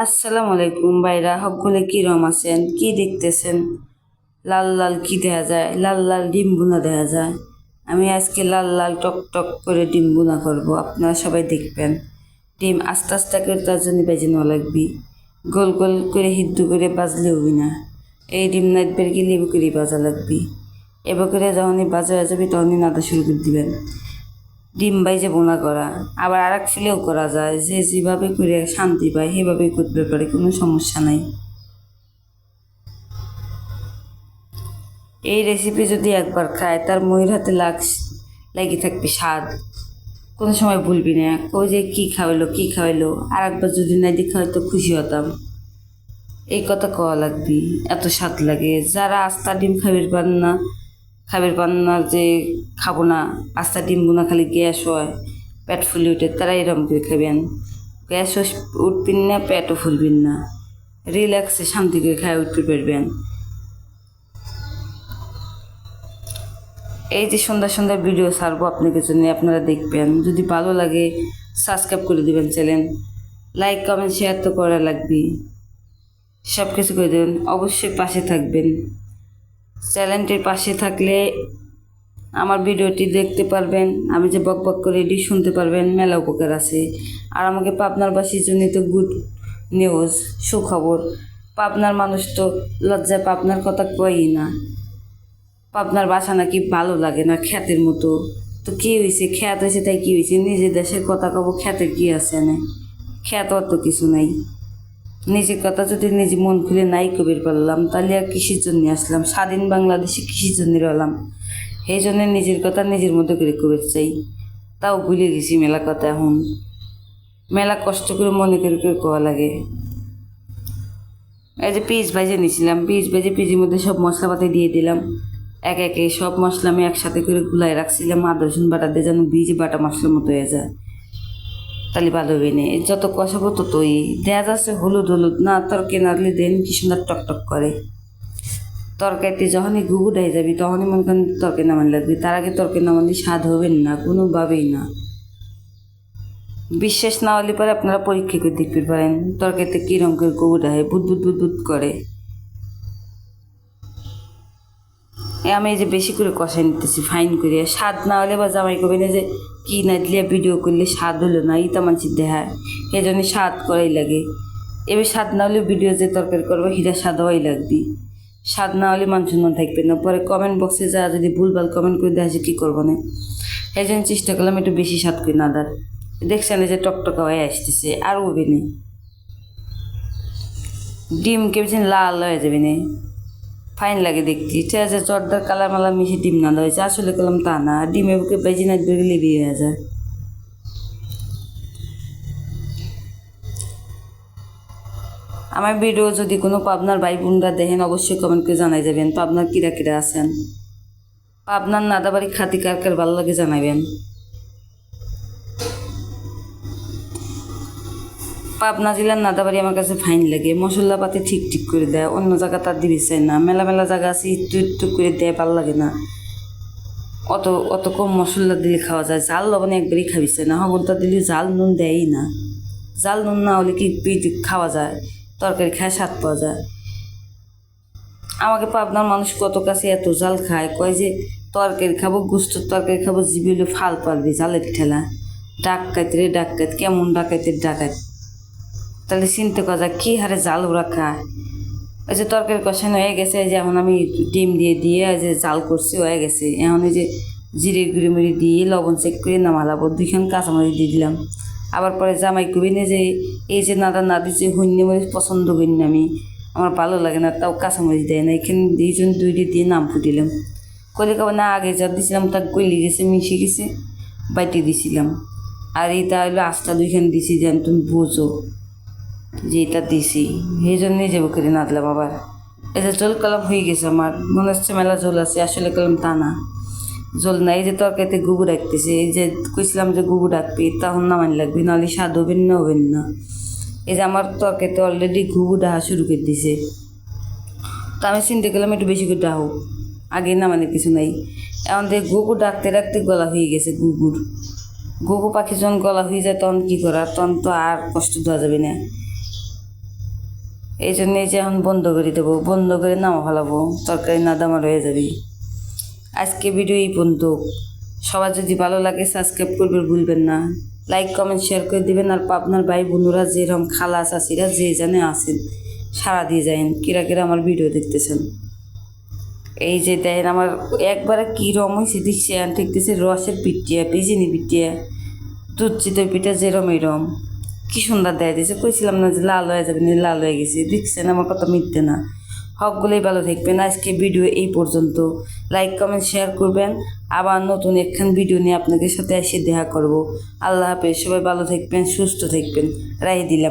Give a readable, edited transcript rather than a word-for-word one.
আসসালামু আলাইকুম ভাইরা, সকলে কিরম আছেন? কি দেখতেছেন? লাল লাল কি দেখা যায়? লাল লাল ডিম বোনা দেখা যায়। আমি আজকে লাল লাল টক টক করে ডিম বোনা করবো, আপনারা সবাই দেখবেন। ডিম আস্তে আস্তে করে তার জন্য বেজে নেওয়া লাগবি, গোল গোল করে সিদ্ধ করে বাজলে হবি না। এই ডিম নাইটবার কি লেবু করে বাজা লাগবি। এবার করে যখনই বাজা হয়ে যাবে তখনই নাড়া শুরু করে দিবেন। ডিম বাইজে বোনা করা আবার আর এক ফিলেও করা যায়, যে যেভাবে করে শান্তি পায় সেভাবেই করতে পারে, কোনো সমস্যা নাই। এই রেসিপি যদি একবার খায় তার ময়ূর হাতে লাগি থাকবে স্বাদ, কোনো সময় ভুলবি না। ওই যে কী খাওয়াইলো আর একবার যদি নাই দেখা হয়তো খুশি হতাম, এই কথা কওয়া লাগবি। এত স্বাদ লাগে। যারা আস্তা ডিম খাবির পান না যে খাবো না, আস্তা ডিম বোনা খালি গ্যাস হয়, পেট ফুলে উঠে, তারা এরকম করে খাবেন। গ্যাসও উঠবেন না, পেটও ফুলবেন না, রিল্যাক্সে শান্তি করে খায় উঠতে পারবেন। এই যে সুন্দর সুন্দর ভিডিও ছাড়বো আপনাদের জন্য, আপনারা দেখবেন। যদি ভালো লাগে সাবস্ক্রাইব করে দেবেন চ্যানেল, লাইক কমেন্ট শেয়ার তো করা লাগবে, সব কিছু করে দেবেন। অবশ্যই পাশে থাকবেন। চ্যানেলটির পাশে থাকলে আমার ভিডিওটি দেখতে পারবেন, আমি যে বক বক করে এটি শুনতে পারবেন, মেলা উপকার আছে। আর আমাকে পাবনারবাসীর জন্য তো গুড নিউজ, সুখবর। পাবনার মানুষ তো লজ্জায় পাবনার কথা কয়ই না। পাবনার বাসা নাকি ভালো লাগে না, খ্যাতের মতো। তো কী হয়েছে? খ্যাত হয়েছে তাই কী হয়েছে? নিজের দেশের কথা কব, খ্যাতের কী আছে না? খ্যাত অত কিছু নাই। নিজের কথা যদি নিজে মন খুলে নাই কবির পারলাম, তাহলে আর কৃষির জন্য আসলাম? স্বাধীন বাংলাদেশে কৃষির জন্য রলাম, সেই জন্য নিজের কথা নিজের মতো করে কবির চাই। তাও ভুলে গেছি মেলা কথা, এখন মেলা কষ্ট করে মনে করে করে কোয়া লাগে। এই যে পিস ভেজে নিয়েছিলাম, পিসের মধ্যে সব মশলাপাতি দিয়ে দিলাম। একে একে সব মশলা আমি একসাথে করে গুলাই রাখছিলাম, আদা রসুন বাটা দিয়ে যেন বীজ বাটা মশলার মতো হয়ে যায়, তাহলে ভালো হবে না। যত কষাবো ততই দেয়া যাচ্ছে হলুদ না, তরকারি নাড়লে দেন কি সুন্দর টকটক করে। তরকারিতে যখনই গুগুড হয়ে যাবি তখনই মনে করেন তরকারি নামানি লাগবে, তার আগে তরকারি নামানি স্বাদ হবেন না, কোনোভাবেই না। বিশ্বাস না হলে পরে আপনারা পরীক্ষা করে দেখতে পারেন তরকারিতে কী রকম করে গুগুড হয়, বুদ করে। আমি এই যে বেশি করে কষাই নিতেছি ফাইন করে। স্বাদ না হলে বা জামাই করবে না যে কি না দিলে ভিডিও করলে স্বাদ হলো না, ইতা মানুষের দেখায়, সেই জন্য স্বাদ করাই লাগে। এবার স্বাদ না হলে ভিডিও যে তরকারি করবো হিরা স্বাদ হওয়াই লাগবে। স্বাদ না হলে মানুষের মন থাকবে না, পরে কমেন্ট বক্সে যা যদি ভুলভাল কমেন্ট করে দেখা যায় কী করবো না। এই জন্য চেষ্টা করলাম একটু বেশি স্বাদ করে না দাঁড়। দেখছেন যে টকটকা হয়ে আসতেছে, আর হবে না। ডিম কেবেছেন লাল হয়ে যাবে না, ফাইন লাগে দেখতে। ঠিক আছে, জর্দার কালার মালা মিশে ডিম না দেওয়া হয়েছে, আসলে করলাম তা না। ডিমে বুকে বেজি না বেরোলে বিয়ে হয়ে যায়। আমার ভিডিও যদি কোনো পাবনার ভাই বোনরা দেখেন অবশ্যই কমেন্ট করে জানাই যাবেন পাবনার কিরা কিরা আছেন। পাবনার নাদাবাড়ি খাতি কার কার ভালো লাগে জানাবেন। পাবনা জেলার নাদাবাড়ি আমার কাছে ফাইন লাগে, মশলাপাতি ঠিক ঠিক করে দেয়, অন্য জায়গা তার দিবি চাই না। মেলা মেলা জায়গা আছে একটু করে দেয়, ভালো লাগে না। অত অত কম মশলা দিলে খাওয়া যায়, জাল লবণে একবারই খাবি চাই না। হবলটা দিলে জাল নুন দেয়ই না, জাল নুন না হলে কি পেট খাওয়া যায়, তরকারি খায় স্বাদ পাওয়া যায়। আমাকে পাবনার মানুষ কত কাছে এত জাল খায়, কয় যে তরকারি খাবো, গুস্তর তরকারি খাবো, জিবি হলে ফাল পালবি জালের ঠেলা। ডাকাইত রে ডাকাইত, কেমন ডাকাইতের ডাকাইত। তাহলে চিন্তা করা যায় কী হারে জাল ওরা খায়। ওই যে তরকারি কষানো হয়ে গেছে, যে এখন আমি ডিম দিয়ে যে জাল করছি হয়ে গেছে। এখন এই যে জিরে গুঁড়ি দিয়ে লবণ চেক করে নামালাবো, 2খান কাঁচামরিচ দিয়ে দিলাম। আবার পরে জামাই কবি না যে এই যে না দিচ্ছে হইন্য মরিচ পছন্দ করি না আমি, আমার ভালো লাগে না, তাও কাঁচামরিচ দেয় না। এখানে 2জন 2টি দিয়ে নাম ফুটিলাম। কলে কবে না আগে যা দিছিলাম তা গলি গেছে, মিশে গেছে, বাইটে দিছিলাম। আর এইটা হলো আস্তা 2খান দিছি, যেন তুমি বোঝো যে এটা দিছি, সেই জন্যই যাবো করে নাদলাম। আবার এই যে জল কলম হয়ে গেছে, আমার মনে হচ্ছে মেলা জল আছে, আসলে কলম তা না, জল না। এই যে তরকারিতে গুবু ডাকতেছে, এই যে কইছিলাম যে গুবু ডাকবি, তখন নামানি লাগবে, নাহলে স্বাদ হবেন না। এই যে আমার তরকারিতে অলরেডি গুবু ডাহা শুরু করে দিছে, তো আমি চিন্তা করলাম একটু বেশি করে ডাহো, আগে নামানি কিছু নাই। এখন দেখ গুবু ডাকতে ডাকতে গলা হয়ে গেছে। গুবু পাখি যখন গলা হয়ে যায় তখন কী করা, তখন তো আর কষ্ট দেওয়া যাবে না। এই জন্য এই যে এখন বন্ধ করে দেবো, বন্ধ করে নামা ফেলাবো, তরকারি না দামার হয়ে যাবে। আজকে ভিডিও এই পর্যন্ত। সবার যদি ভালো লাগে সাবস্ক্রাইব করবে ভুলবেন না, লাইক কমেন্ট শেয়ার করে দিবেন। আর আপনার ভাই বোনরা যেরকম খালা চাচিরা যে জানে আছেন সারা দিয়ে যায়েন কিরা কিরা আমার ভিডিও দেখতেছেন। এই যে দেখেন আমার একবারে কী রম হয়েছে দিচ্ছে, ঠিকতেছে রসের পিটিয়া, পিজিনি পিটিয়া, দুধ চিতই পিঠা যেরম এরম কী সুন্দর দেয় দিয়েছে। কইছিলাম না যে লাল হয়ে যাবে, লাল হয়ে গেছে। দেখছেন আমার কথা মিথ্যে না। হকগুলোই ভালো থাকবেন। আজকে ভিডিও এই পর্যন্ত। লাইক কমেন্ট শেয়ার করবেন। আবার নতুন একখান ভিডিও নিয়ে আপনাদের সাথে এসে দেখা করব। আল্লাহ হাফেজ। সবাই ভালো থাকবেন, সুস্থ থাকবেন। রাই দিলাম।